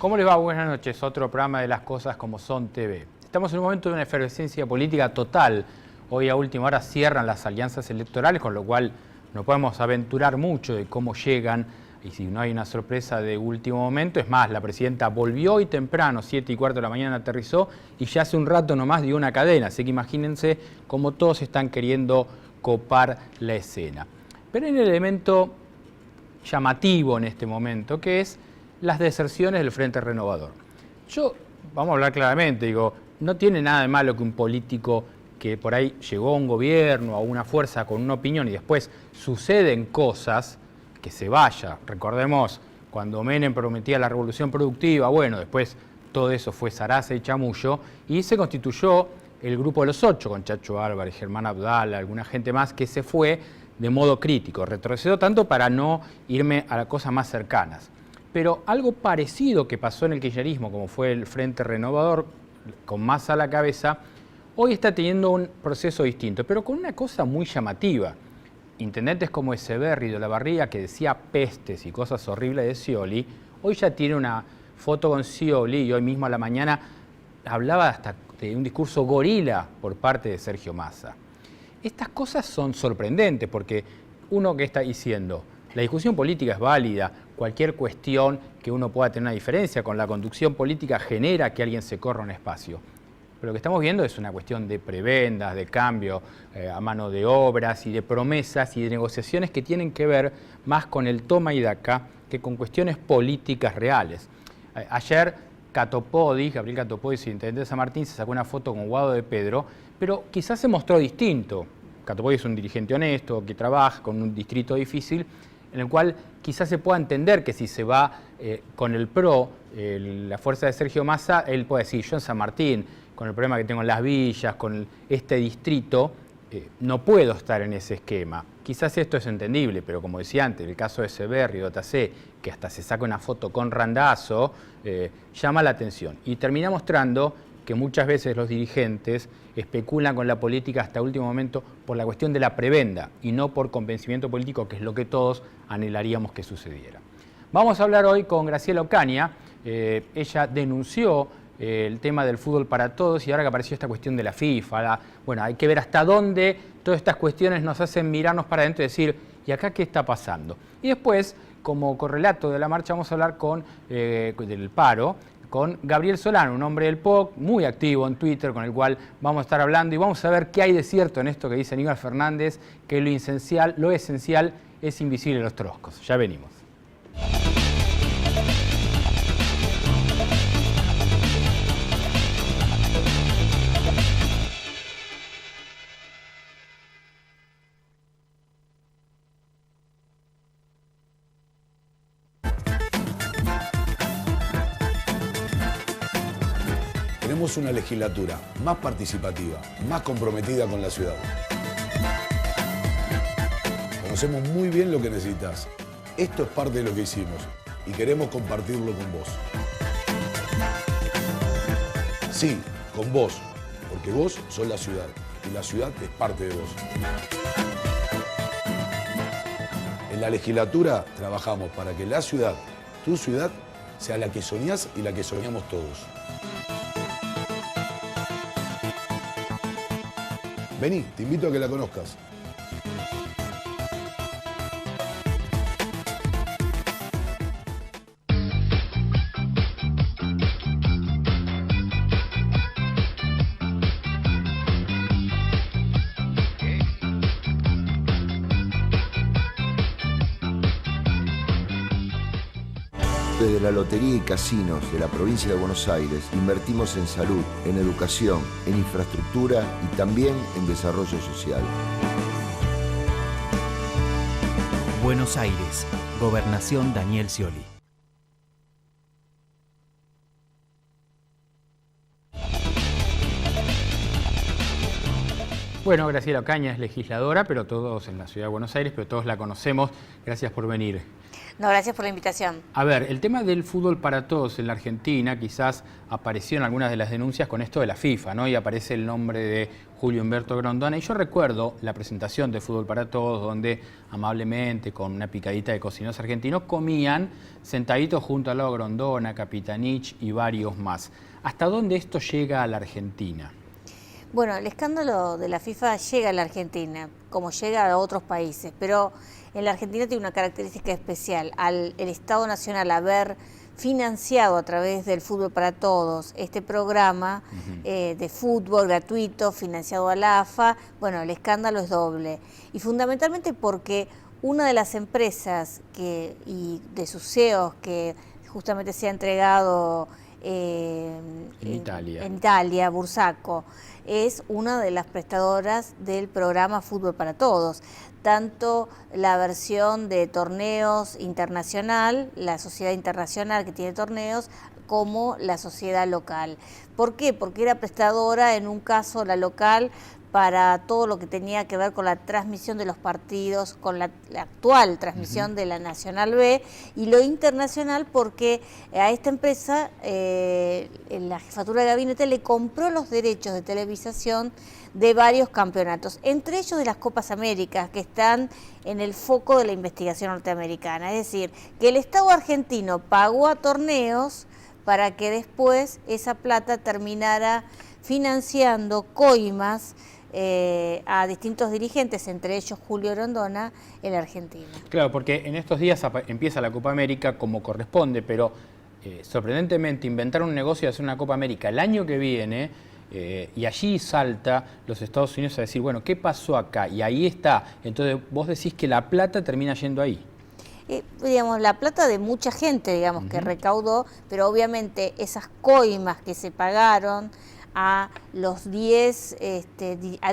¿Cómo les va? Buenas noches. Otro programa de Las Cosas Como Son TV. Estamos en un momento de una efervescencia política total. Hoy a última hora cierran las alianzas electorales, con lo cual no podemos aventurar mucho de cómo llegan y si no hay una sorpresa de último momento. Es más, la presidenta volvió hoy temprano, 7:15 de la mañana aterrizó y ya hace un rato nomás dio una cadena. Así que imagínense cómo todos están queriendo copar la escena. Pero hay un elemento llamativo en este momento, que es las deserciones del Frente Renovador. Vamos a hablar claramente, digo, no tiene nada de malo que un político que por ahí llegó a un gobierno, a una fuerza con una opinión y después suceden cosas, que se vaya. Recordemos, cuando Menem prometía la revolución productiva, bueno, después todo eso fue zaraza y chamullo, y se constituyó el Grupo de los 8, con Chacho Álvarez, Germán Abdala, alguna gente más que se fue de modo crítico. Retrocedo tanto para no irme a las cosas más cercanas. Pero algo parecido que pasó en el kirchnerismo, como fue el Frente Renovador, con Massa a la cabeza, hoy está teniendo un proceso distinto, pero con una cosa muy llamativa. Intendentes como Echeverri de la Barriga, que decía pestes y cosas horribles de Scioli, hoy ya tiene una foto con Scioli y hoy mismo a la mañana hablaba hasta de un discurso gorila por parte de Sergio Massa. Estas cosas son sorprendentes porque uno que está diciendo, la discusión política es válida, cualquier cuestión que uno pueda tener una diferencia con la conducción política genera que alguien se corra un espacio. Pero lo que estamos viendo es una cuestión de prebendas, de cambio a mano de obras y de promesas y de negociaciones que tienen que ver más con el toma y daca que con cuestiones políticas reales. Ayer Gabriel Catopodis, intendente de San Martín, se sacó una foto con Guado de Pedro, pero quizás se mostró distinto. Catopodis es un dirigente honesto, que trabaja con un distrito difícil, en el cual quizás se pueda entender que si se va con el PRO, la fuerza de Sergio Massa, él puede decir, yo en San Martín, con el problema que tengo en las villas, con este distrito, no puedo estar en ese esquema. Quizás esto es entendible, pero como decía antes, el caso de Echeverri, Otacé, que hasta se saca una foto con Randazzo, llama la atención. Y termina mostrando que muchas veces los dirigentes especulan con la política hasta último momento por la cuestión de la prebenda y no por convencimiento político, que es lo que todos anhelaríamos que sucediera. Vamos a hablar hoy con Graciela Ocaña. Ella denunció el tema del fútbol para todos y ahora que apareció esta cuestión de la FIFA, bueno, hay que ver hasta dónde todas estas cuestiones nos hacen mirarnos para adentro y decir, ¿y acá qué está pasando? Y después, como correlato de la marcha, vamos a hablar del paro, con Gabriel Solano, un hombre del POC, muy activo en Twitter, con el cual vamos a estar hablando y vamos a ver qué hay de cierto en esto que dice Aníbal Fernández, que lo esencial es invisible a los troscos. Ya venimos. Tenemos una legislatura más participativa, más comprometida con la ciudad. Conocemos muy bien lo que necesitas. Esto es parte de lo que hicimos y queremos compartirlo con vos. Sí, con vos, porque vos sos la ciudad y la ciudad es parte de vos. En la legislatura trabajamos para que la ciudad, tu ciudad, sea la que soñás y la que soñamos todos. Vení, te invito a que la conozcas. Desde la Lotería y Casinos de la provincia de Buenos Aires invertimos en salud, en educación, en infraestructura y también en desarrollo social. Buenos Aires, Gobernación Daniel Scioli. Bueno, Graciela Ocaña es legisladora, pero todos en la Ciudad de Buenos Aires, pero todos la conocemos. Gracias por venir. No, gracias por la invitación. A ver, el tema del fútbol para todos en la Argentina quizás apareció en algunas de las denuncias con esto de la FIFA, ¿no? Y aparece el nombre de Julio Humberto Grondona. Y yo recuerdo la presentación de Fútbol para Todos, donde amablemente, con una picadita de cocineros argentinos, comían sentaditos junto al lado de Grondona, Capitanich y varios más. ¿Hasta dónde esto llega a la Argentina? Bueno, el escándalo de la FIFA llega a la Argentina, como llega a otros países, pero en la Argentina tiene una característica especial. El Estado Nacional haber financiado a través del Fútbol para Todos este programa de fútbol gratuito, financiado a la AFA, bueno, el escándalo es doble. Y fundamentalmente porque una de las empresas y de sus CEOs que justamente se ha entregado en Italia, Bursaco, es una de las prestadoras del programa Fútbol para Todos. Tanto la versión de torneos internacional, la sociedad internacional que tiene torneos, como la sociedad local. ¿Por qué? Porque era prestadora, en un caso la local, para todo lo que tenía que ver con la transmisión de los partidos, con la actual transmisión de la Nacional B, y lo internacional porque a esta empresa, la jefatura de gabinete le compró los derechos de televisación de varios campeonatos, entre ellos de las Copas Américas, que están en el foco de la investigación norteamericana. Es decir, que el Estado argentino pagó a torneos para que después esa plata terminara financiando coimas a distintos dirigentes, entre ellos Julio Grondona, en la Argentina. Claro, porque en estos días empieza la Copa América como corresponde, pero sorprendentemente inventaron un negocio de hacer una Copa América el año que viene, y allí salta los Estados Unidos a decir, bueno, ¿qué pasó acá? Y ahí está. Entonces vos decís que la plata termina yendo ahí. Digamos, la plata de mucha gente, digamos, que recaudó, pero obviamente esas coimas que se pagaron a los 10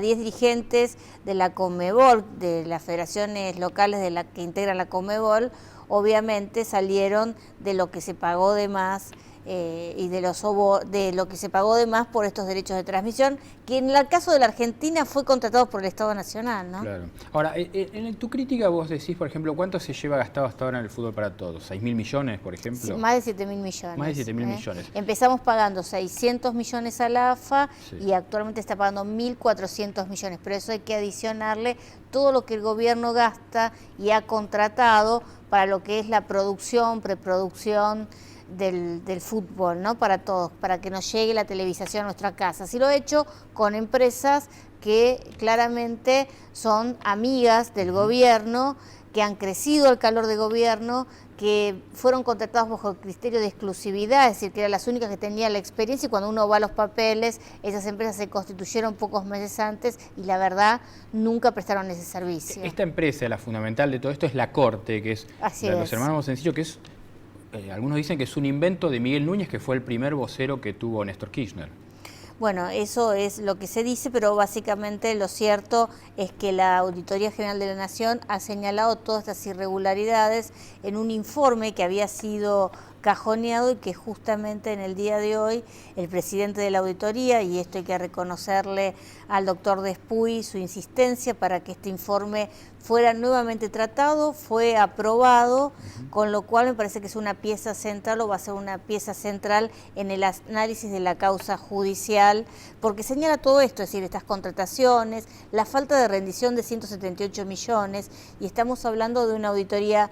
dirigentes de la Conmebol, de las federaciones locales que integran la Conmebol, obviamente salieron de lo que se pagó de más y de lo que se pagó de más por estos derechos de transmisión, que en el caso de la Argentina fue contratado por el Estado Nacional, ¿no? Claro. Ahora, en tu crítica vos decís, por ejemplo, ¿cuánto se lleva gastado hasta ahora en el fútbol para todos? ¿6.000 millones, por ejemplo? Sí, más de 7.000 millones. Más de 7.000 millones. Empezamos pagando 600 millones a la AFA, sí, y actualmente está pagando 1.400 millones, pero eso hay que adicionarle todo lo que el gobierno gasta y ha contratado para lo que es la producción, preproducción del fútbol, ¿no? Para todos, para que nos llegue la televisación a nuestra casa. Así lo he hecho con empresas que claramente son amigas del gobierno, que han crecido al calor del gobierno, que fueron contratados bajo el criterio de exclusividad, es decir, que eran las únicas que tenían la experiencia, y cuando uno va a los papeles, esas empresas se constituyeron pocos meses antes y la verdad nunca prestaron ese servicio. Esta empresa, la fundamental de todo esto, es La Corte, que es de los hermanos Sencillo, que es, algunos dicen que es un invento de Miguel Núñez, que fue el primer vocero que tuvo Néstor Kirchner. Bueno, eso es lo que se dice, pero básicamente lo cierto es que la Auditoría General de la Nación ha señalado todas estas irregularidades en un informe que había sido cajoneado y que justamente en el día de hoy el presidente de la auditoría, y esto hay que reconocerle al doctor Despuy su insistencia para que este informe fuera nuevamente tratado, fue aprobado, con lo cual me parece que es una pieza central, o va a ser una pieza central en el análisis de la causa judicial, porque señala todo esto, es decir, estas contrataciones, la falta de rendición de 178 millones, y estamos hablando de una auditoría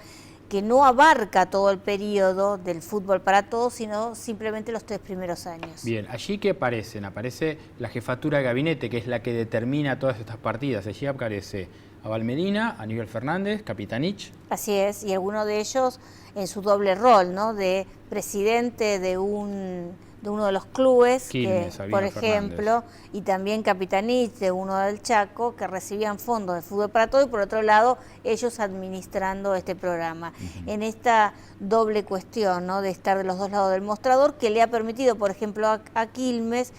que no abarca todo el periodo del fútbol para todos, sino simplemente los 3 primeros años. Bien, allí ¿qué aparecen? Aparece la jefatura de gabinete, que es la que determina todas estas partidas. Allí aparece Abal Medina, Aníbal Fernández, Capitanich. Así es, y alguno de ellos en su doble rol, ¿no? De presidente de uno de los clubes, Quilmes, que, por ejemplo, Fernández. Y también Capitanich de uno del Chaco, que recibían fondos de fútbol para todo, y por otro lado ellos administrando este programa. En esta doble cuestión, ¿no? De estar de los dos lados del mostrador, que le ha permitido, por ejemplo, a Quilmes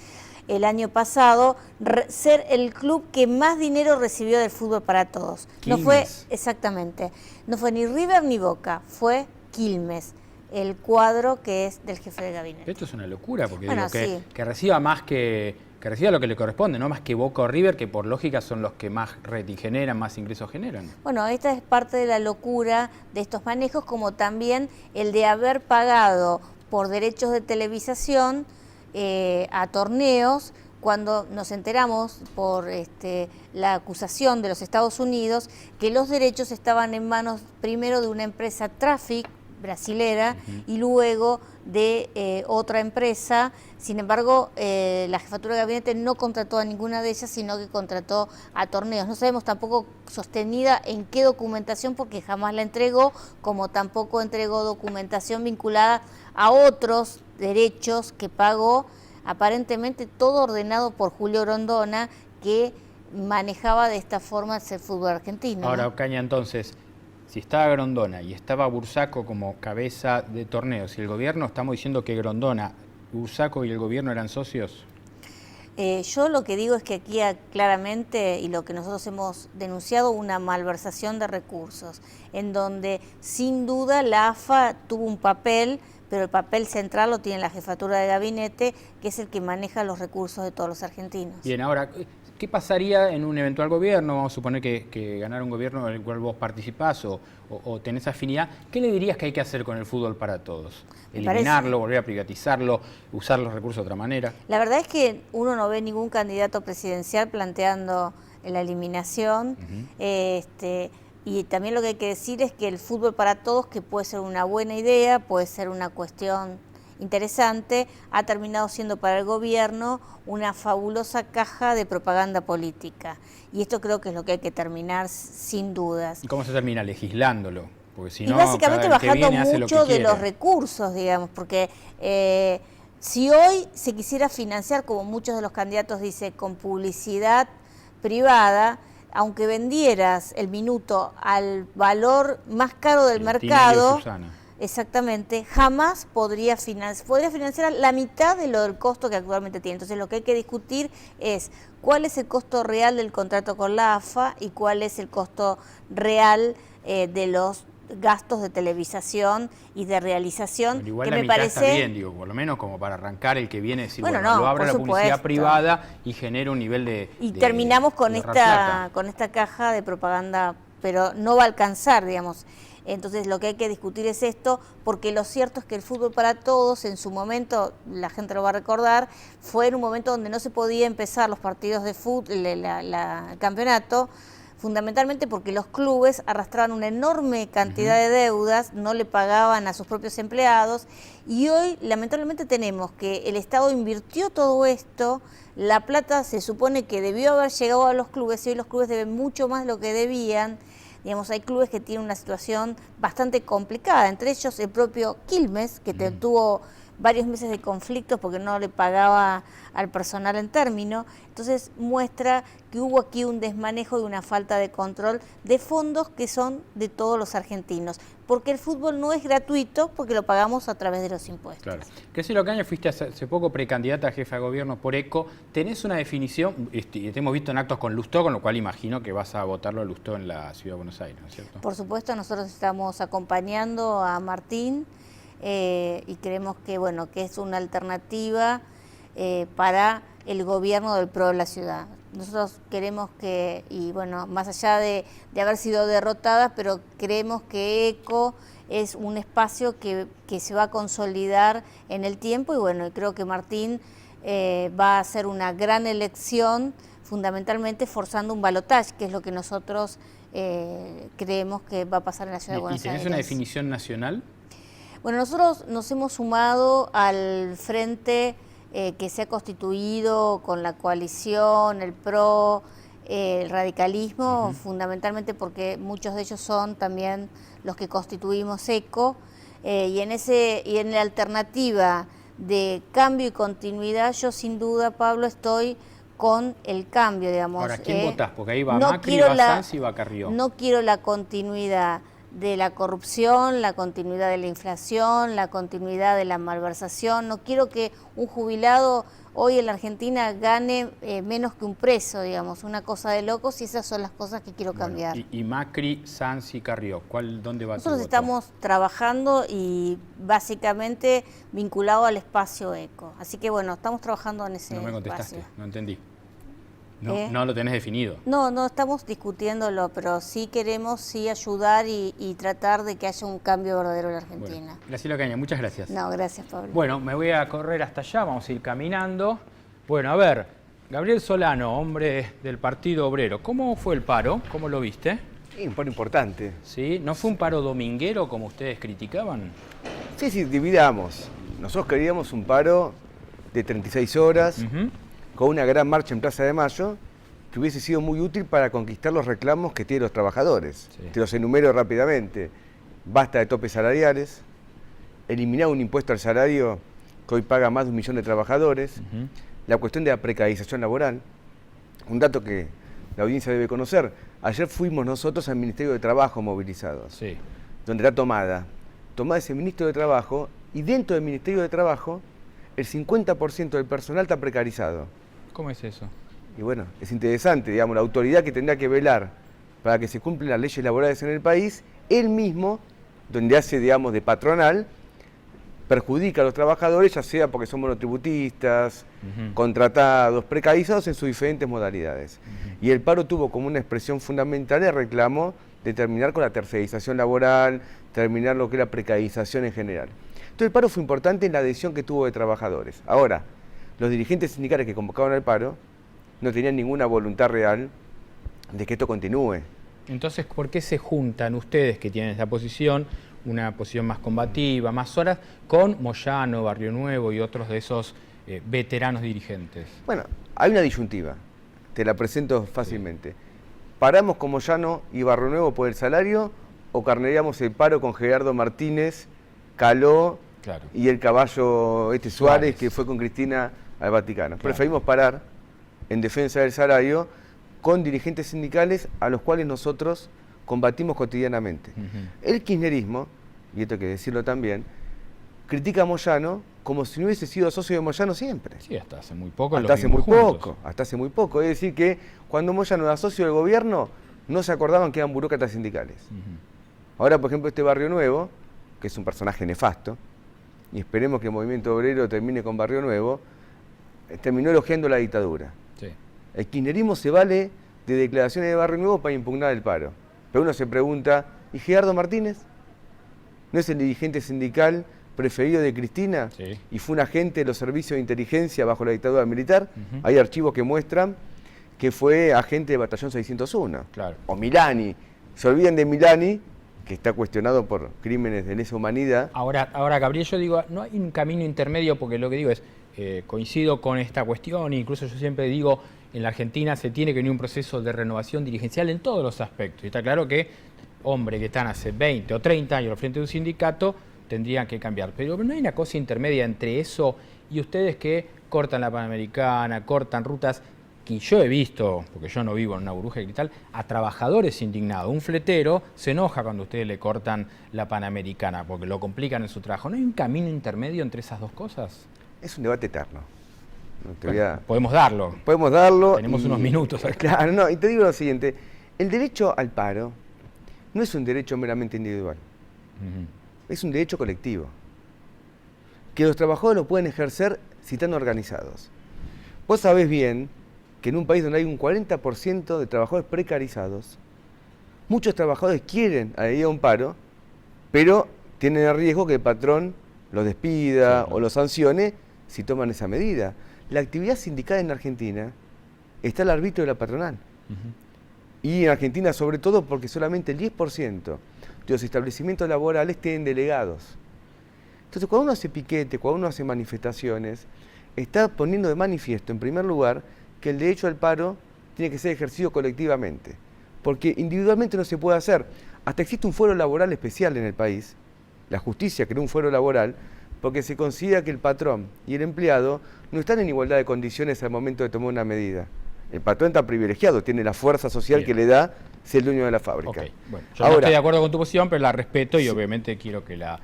el año pasado ser el club que más dinero recibió del fútbol para todos. Quilmes. No fue, exactamente, no fue ni River ni Boca, fue Quilmes, el cuadro que es del jefe de gabinete. Esto es una locura, porque bueno, digo, sí, que reciba más que que reciba lo que le corresponde, no más que Boca o River, que por lógica son los que más rating generan, más ingresos generan. Bueno, esta es parte de la locura de estos manejos, como también el de haber pagado por derechos de televisación a torneos, cuando nos enteramos por la acusación de los Estados Unidos que los derechos estaban en manos primero de una empresa Traffic brasilera y luego de otra empresa. Sin embargo, la jefatura de gabinete no contrató a ninguna de ellas, sino que contrató a torneos. No sabemos tampoco sostenida en qué documentación, porque jamás la entregó, como tampoco entregó documentación vinculada a otros derechos que pagó, aparentemente todo ordenado por Julio Grondona, que manejaba de esta forma el fútbol argentino. Ahora, ¿no? Ocaña, entonces, si estaba Grondona y estaba Bursaco como cabeza de torneos y el gobierno, estamos diciendo que Grondona, Bursaco y el gobierno eran socios. Yo lo que digo es que aquí claramente, y lo que nosotros hemos denunciado, una malversación de recursos, en donde sin duda la AFA tuvo un papel, pero el papel central lo tiene la jefatura de gabinete, que es el que maneja los recursos de todos los argentinos. Bien, ahora, ¿qué pasaría en un eventual gobierno? Vamos a suponer que ganara un gobierno en el cual vos participás o tenés afinidad. ¿Qué le dirías que hay que hacer con el fútbol para todos? ¿Eliminarlo, volver a privatizarlo, usar los recursos de otra manera? La verdad es que uno no ve ningún candidato presidencial planteando la eliminación. Y también lo que hay que decir es que el fútbol para todos, que puede ser una buena idea, puede ser una cuestión interesante, ha terminado siendo para el gobierno una fabulosa caja de propaganda política. Y esto creo que es lo que hay que terminar sin dudas. ¿Y cómo se termina? Legislándolo. Porque si no, básicamente bajando mucho de los recursos, digamos, porque si hoy se quisiera financiar, como muchos de los candidatos dicen, con publicidad privada, aunque vendieras el minuto al valor más caro del mercado, exactamente, jamás podría financiar la mitad de lo del costo que actualmente tiene. Entonces lo que hay que discutir es cuál es el costo real del contrato con la AFA y cuál es el costo real de los gastos de televisación y de realización. Pero igual que la me mitad parece está bien, digo, por lo menos como para arrancar el que viene, decir, bueno, lo abro a la publicidad privada y genera un nivel de... Y terminamos con esta caja de propaganda, pero no va a alcanzar, digamos. Entonces lo que hay que discutir es esto, porque lo cierto es que el fútbol para todos, en su momento, la gente lo va a recordar, fue en un momento donde no se podía empezar los partidos de fútbol, el campeonato, fundamentalmente porque los clubes arrastraban una enorme cantidad de deudas, no le pagaban a sus propios empleados, y hoy lamentablemente tenemos que el Estado invirtió todo esto, la plata se supone que debió haber llegado a los clubes, y hoy los clubes deben mucho más de lo que debían. Digamos, hay clubes que tienen una situación bastante complicada, entre ellos el propio Quilmes, que tuvo varios meses de conflictos porque no le pagaba al personal en término. Entonces muestra que hubo aquí un desmanejo y una falta de control de fondos que son de todos los argentinos, porque el fútbol no es gratuito porque lo pagamos a través de los impuestos. Claro. Cristina Ocaña, fuiste hace poco precandidata a jefa de gobierno por ECO. ¿Tenés una definición? Te hemos visto en actos con Lustó, con lo cual imagino que vas a votarlo a Lustó en la Ciudad de Buenos Aires, ¿no es cierto? Por supuesto, nosotros estamos acompañando a Martín y creemos que, bueno, que es una alternativa para el gobierno del PRO de la ciudad. Nosotros queremos que, y bueno, más allá de haber sido derrotadas, pero creemos que ECO es un espacio que se va a consolidar en el tiempo, y bueno, creo que Martín va a hacer una gran elección, fundamentalmente forzando un balotaje, que es lo que nosotros creemos que va a pasar en la ciudad de Buenos Aires. ¿Y tenés una definición nacional? Bueno, nosotros nos hemos sumado al frente que se ha constituido con la coalición, el PRO, el radicalismo, fundamentalmente porque muchos de ellos son también los que constituimos ECO, y en la alternativa de cambio y continuidad, yo sin duda, Pablo, estoy con el cambio, digamos. Ahora, ¿quién votás? Porque ahí va Macri, va Sanz y va Carrió. No quiero la continuidad de la corrupción, la continuidad de la inflación, la continuidad de la malversación. No quiero que un jubilado hoy en la Argentina gane menos que un preso, digamos, una cosa de locos, y esas son las cosas que quiero cambiar. Y Macri, Sanz y Carrió, ¿dónde va tu voto? Nosotros estamos trabajando y básicamente vinculado al espacio eco. Así que bueno, estamos trabajando en ese espacio. No me contestaste, no entendí. No lo tenés definido. No estamos discutiéndolo, pero sí queremos ayudar y tratar de que haya un cambio verdadero en la Argentina. Bueno, Graciela Ocaña, muchas gracias. No, gracias, Pablo. Bueno, me voy a correr hasta allá, vamos a ir caminando. Bueno, a ver, Gabriel Solano, hombre del Partido Obrero, ¿cómo fue el paro? ¿Cómo lo viste? Sí, un paro importante. ¿Sí? ¿No fue un paro dominguero como ustedes criticaban? Sí, dividamos. Nosotros queríamos un paro de 36 horas, con una gran marcha en Plaza de Mayo, que hubiese sido muy útil para conquistar los reclamos que tienen los trabajadores. Sí. Te los enumero rápidamente. Basta de topes salariales, eliminar un impuesto al salario que hoy paga más de 1 millón de trabajadores, la cuestión de la precarización laboral, un dato que la audiencia debe conocer. Ayer fuimos nosotros al Ministerio de Trabajo movilizados, donde está tomada ese Ministro de Trabajo, y dentro del Ministerio de Trabajo el 50% del personal está precarizado. ¿Cómo es eso? Y bueno, es interesante, digamos, la autoridad que tendrá que velar para que se cumplan las leyes laborales en el país, él mismo, donde hace, digamos, de patronal, perjudica a los trabajadores, ya sea porque son monotributistas, contratados, precarizados en sus diferentes modalidades. Y el paro tuvo como una expresión fundamental el reclamo de terminar con la tercerización laboral, terminar lo que es la precarización en general. Entonces el paro fue importante en la adhesión que tuvo de trabajadores. Ahora, los dirigentes sindicales que convocaban al paro no tenían ninguna voluntad real de que esto continúe. Entonces, ¿por qué se juntan ustedes que tienen esta posición, una posición más combativa, más horas, con Moyano, Barrio Nuevo y otros de esos veteranos dirigentes? Bueno, hay una disyuntiva, te la presento fácilmente. ¿Paramos con Moyano y Barrio Nuevo por el salario o carneríamos el paro con Gerardo Martínez, Caló y el caballo Suárez, que fue con Cristina al Vaticano? Preferimos parar en defensa del salario con dirigentes sindicales a los cuales nosotros combatimos cotidianamente. El kirchnerismo, y esto hay que decirlo también, critica a Moyano como si no hubiese sido socio de Moyano siempre. Sí, hasta hace muy poco. Hasta hace muy poco. Es decir que cuando Moyano era socio del gobierno, no se acordaban que eran burócratas sindicales. Ahora, por ejemplo, este Barrio Nuevo, que es un personaje nefasto, y esperemos que el movimiento obrero termine con Barrio Nuevo, terminó elogiando la dictadura. El kirchnerismo se vale de declaraciones de Barrio Nuevo para impugnar el paro. Pero uno se pregunta, ¿y Gerardo Martínez? ¿No es el dirigente sindical preferido de Cristina? Y fue un agente de los servicios de inteligencia bajo la dictadura militar. Hay archivos que muestran que fue agente del batallón 601. O Milani. Se olvidan de Milani, que está cuestionado por crímenes de lesa humanidad. Ahora, Gabriel, yo digo, no hay un camino intermedio, porque lo que digo es, coincido con esta cuestión, incluso yo siempre digo, en la Argentina se tiene que venir un proceso de renovación dirigencial en todos los aspectos. Y está claro que hombres que están hace 20 o 30 años al frente de un sindicato tendrían que cambiar. Pero no hay una cosa intermedia entre eso y ustedes que cortan la Panamericana, cortan rutas, que yo he visto, porque yo no vivo en una burbuja de cristal, a trabajadores indignados. Un fletero se enoja cuando ustedes le cortan la Panamericana porque lo complican en su trabajo. ¿No hay un camino intermedio entre esas dos cosas? Es un debate eterno. Podemos darlo. Podemos darlo. Tenemos unos minutos acá. Claro, no, y te digo lo siguiente. El derecho al paro no es un derecho meramente individual. Es un derecho colectivo. Que los trabajadores lo pueden ejercer si están organizados. Vos sabés bien que en un país donde hay un 40% de trabajadores precarizados, muchos trabajadores quieren adherir a un paro, pero tienen el riesgo que el patrón los despida o los sancione si toman esa medida. La actividad sindical en Argentina está al arbitrio de la patronal. Y en Argentina sobre todo porque solamente el 10% de los establecimientos laborales tienen delegados. Entonces cuando uno hace piquete, cuando uno hace manifestaciones, está poniendo de manifiesto en primer lugar que el derecho al paro tiene que ser ejercido colectivamente. Porque individualmente no se puede hacer. Hasta existe un fuero laboral especial en el país. La justicia creó un fuero laboral porque se considera que el patrón y el empleado no están en igualdad de condiciones al momento de tomar una medida. El patrón está privilegiado, tiene la fuerza social que le da ser el dueño de la fábrica. Okay. Bueno, yo no estoy de acuerdo con tu posición, pero la respeto y obviamente quiero que la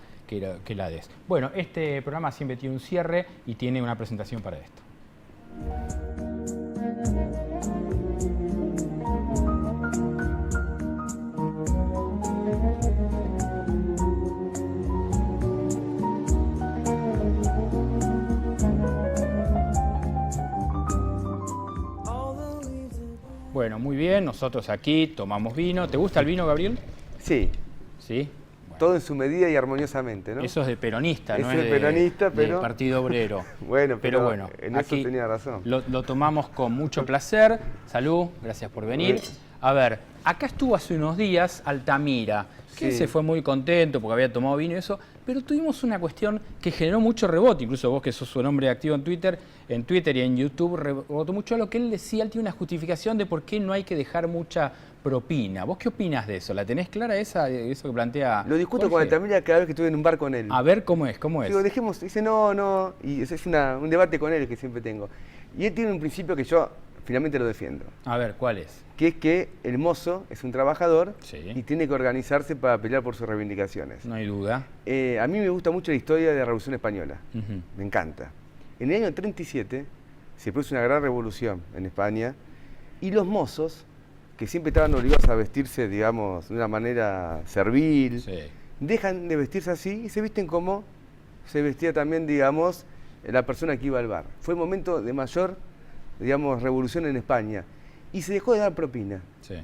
des. Bueno, este programa siempre tiene un cierre y tiene una presentación para esto. Bueno, muy bien, nosotros aquí tomamos vino. ¿Te gusta el vino, Gabriel? Sí. ¿Sí? Bueno. Todo en su medida y armoniosamente, ¿no? Eso es de peronista, no es de peronista, pero... del Partido Obrero. Bueno, pero bueno, en eso tenía razón. Lo tomamos con mucho placer. Salud, gracias por venir. A ver, acá estuvo hace unos días Altamira, que se fue muy contento porque había tomado vino y eso, pero tuvimos una cuestión que generó mucho rebote, incluso vos que sos un hombre activo en Twitter y en YouTube, rebotó mucho lo que él decía. Él tiene una justificación de por qué no hay que dejar mucha propina. ¿Vos qué opinas de eso? ¿La tenés clara eso que plantea? Lo discuto Jorge? con Altamira cada vez que estuve en un bar con él. A ver, ¿cómo es? Digo, dejemos, dice no, y ese es un debate con él que siempre tengo. Y él tiene un principio que yo finalmente lo defiendo. A ver, ¿cuál es? Que es que el mozo es un trabajador y tiene que organizarse para pelear por sus reivindicaciones. No hay duda. A mí me gusta mucho la historia de la Revolución Española. Me encanta. En el año 37 se produce una gran revolución en España y los mozos, que siempre estaban obligados a vestirse, digamos, de una manera servil, dejan de vestirse así y se visten como se vestía también, digamos, la persona que iba al bar. Fue el momento de mayor, digamos, revolución en España. Y se dejó de dar propina.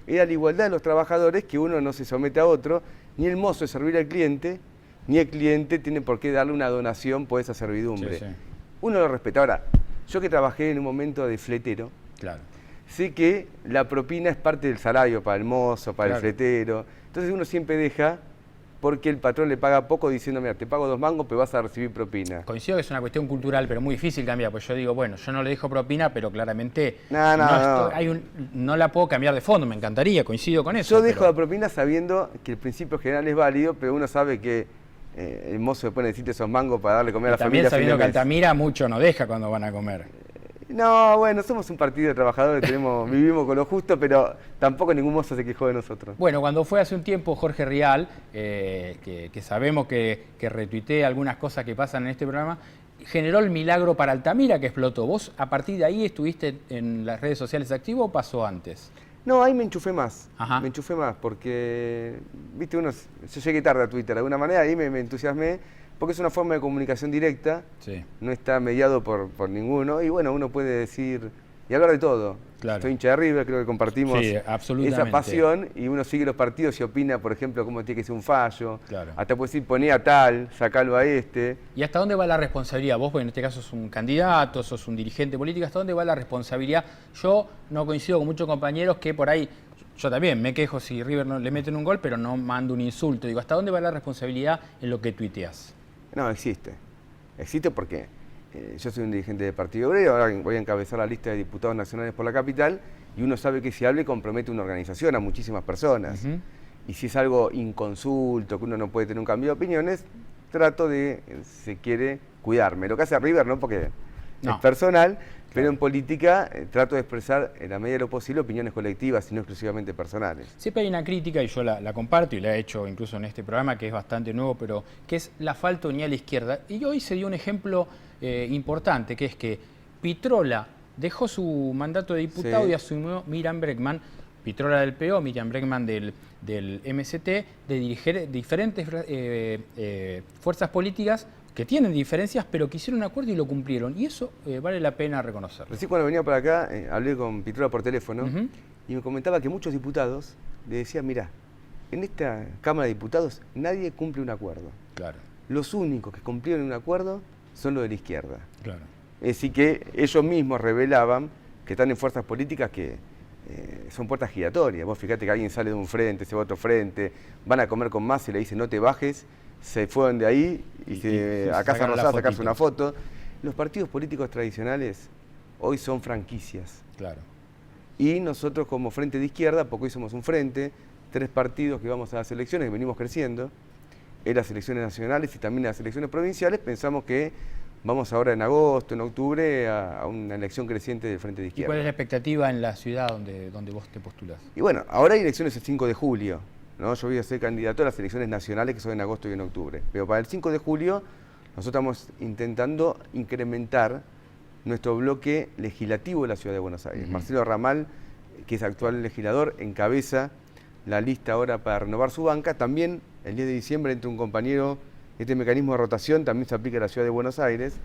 Era la igualdad de los trabajadores, que uno no se somete a otro, ni el mozo es servir al cliente, ni el cliente tiene por qué darle una donación por esa servidumbre. Uno lo respeta. Ahora, yo que trabajé en un momento de fletero, sé que la propina es parte del salario para el mozo, para el fletero. Entonces uno siempre deja porque el patrón le paga poco diciendo, mira, te pago 2 mangos, pero vas a recibir propina. Coincido que es una cuestión cultural, pero muy difícil cambiar, pues yo digo, bueno, yo no le dejo propina, pero claramente no la puedo cambiar de fondo, me encantaría, coincido con eso. Yo dejo la propina sabiendo que el principio general es válido, pero uno sabe que el mozo después necesita esos mangos para darle comer a la familia. También sabiendo que Altamira mucho no deja cuando van a comer. No, bueno, somos un partido de trabajadores, vivimos con lo justo, pero tampoco ningún mozo se quejó de nosotros. Bueno, cuando fue hace un tiempo Jorge Rial, que sabemos que retuiteé algunas cosas que pasan en este programa, generó el milagro para Altamira que explotó. ¿Vos a partir de ahí estuviste en las redes sociales activo o pasó antes? No, ahí me enchufé más. Me enchufé más porque, viste, yo llegué tarde a Twitter de alguna manera, ahí me entusiasmé. Porque es una forma de comunicación directa, no está mediado por ninguno, y bueno, uno puede decir y hablar de todo. Soy hincha de River, creo que compartimos esa pasión, y uno sigue los partidos y opina, por ejemplo, cómo tiene que ser un fallo, hasta puede decir, poné a tal, sacalo a este. ¿Y hasta dónde va la responsabilidad? Vos, porque en este caso sos un candidato, sos un dirigente político, ¿hasta dónde va la responsabilidad? Yo no coincido con muchos compañeros que por ahí, yo también me quejo si River no le meten un gol, pero no mando un insulto. Digo, ¿hasta dónde va la responsabilidad en lo que tuiteas? No, existe. Existe porque yo soy un dirigente del Partido Obrero, ahora voy a encabezar la lista de diputados nacionales por la capital, y uno sabe que si habla compromete una organización a muchísimas personas. Y si es algo inconsulto, que uno no puede tener un cambio de opiniones, trato de, si quiere, cuidarme. Lo que hace River, no porque es personal, pero en política trato de expresar en la medida de lo posible opiniones colectivas y no exclusivamente personales. Siempre hay una crítica, y yo la comparto y la he hecho incluso en este programa, que es bastante nuevo, pero que es la falta de unidad a la izquierda. Y hoy se dio un ejemplo importante, que es que Pitrola dejó su mandato de diputado y asumió Miriam Bregman, Pitrola del PO, Miriam Bregman del MST, de dirigir diferentes fuerzas políticas que tienen diferencias, pero que hicieron un acuerdo y lo cumplieron. Y eso vale la pena reconocerlo. Recién cuando venía para acá, hablé con Pitrola por teléfono y me comentaba que muchos diputados le decían, mirá, en esta Cámara de Diputados nadie cumple un acuerdo. Los únicos que cumplieron un acuerdo son los de la izquierda. Es decir, que ellos mismos revelaban que están en fuerzas políticas que son puertas giratorias. Vos fíjate que alguien sale de un frente, se va a otro frente, van a comer con más y le dicen no te bajes, se fueron de ahí y a Casa Rosada a sacarse una foto. Los partidos políticos tradicionales hoy son franquicias. Y nosotros como Frente de Izquierda, porque hoy somos un frente, 3 partidos que vamos a las elecciones, que venimos creciendo, en las elecciones nacionales y también en las elecciones provinciales, pensamos que Vamos ahora en agosto, en octubre, a una elección creciente del Frente de ¿Y Izquierda. cuál es la expectativa en la ciudad donde vos te postulás? Y bueno, ahora hay elecciones el 5 de julio, ¿no? Yo voy a ser candidato a las elecciones nacionales que son en agosto y en octubre. Pero para el 5 de julio nosotros estamos intentando incrementar nuestro bloque legislativo de la Ciudad de Buenos Aires. Marcelo Ramal, que es actual legislador, encabeza la lista ahora para renovar su banca. También el 10 de diciembre entra un compañero. Este mecanismo de rotación también se aplica a la Ciudad de Buenos Aires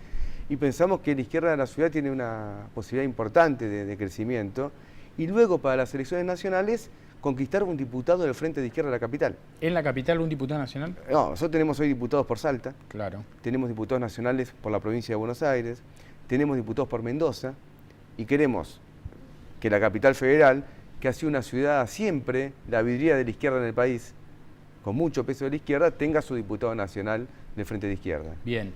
y pensamos que la izquierda de la ciudad tiene una posibilidad importante de crecimiento y luego para las elecciones nacionales conquistar un diputado del Frente de Izquierda de la capital. ¿En la capital un diputado nacional? No, nosotros tenemos hoy diputados por Salta, Claro. tenemos diputados nacionales por la provincia de Buenos Aires, tenemos diputados por Mendoza y queremos que la capital federal, que ha sido una ciudad siempre la vidriera de la izquierda en el país, con mucho peso de la izquierda, tenga su diputado nacional del Frente de Izquierda. Bien,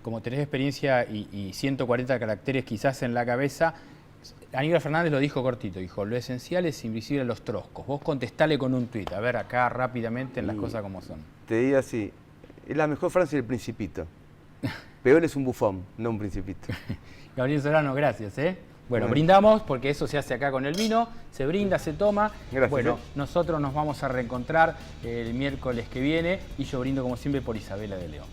como tenés experiencia y 140 caracteres quizás en la cabeza, Aníbal Fernández lo dijo cortito, dijo, lo esencial es invisible a los troscos. Vos contestale con un tuit, a ver acá rápidamente en las cosas como son. Te digo así, es la mejor frase del Principito. Peor es un bufón, no un principito. Gabriel Solano, gracias. Bueno, Bueno, brindamos porque eso se hace acá con el vino, se brinda, se toma. Gracias, Bueno, nosotros nos vamos a reencontrar el miércoles que viene y yo brindo como siempre por Isabela de León.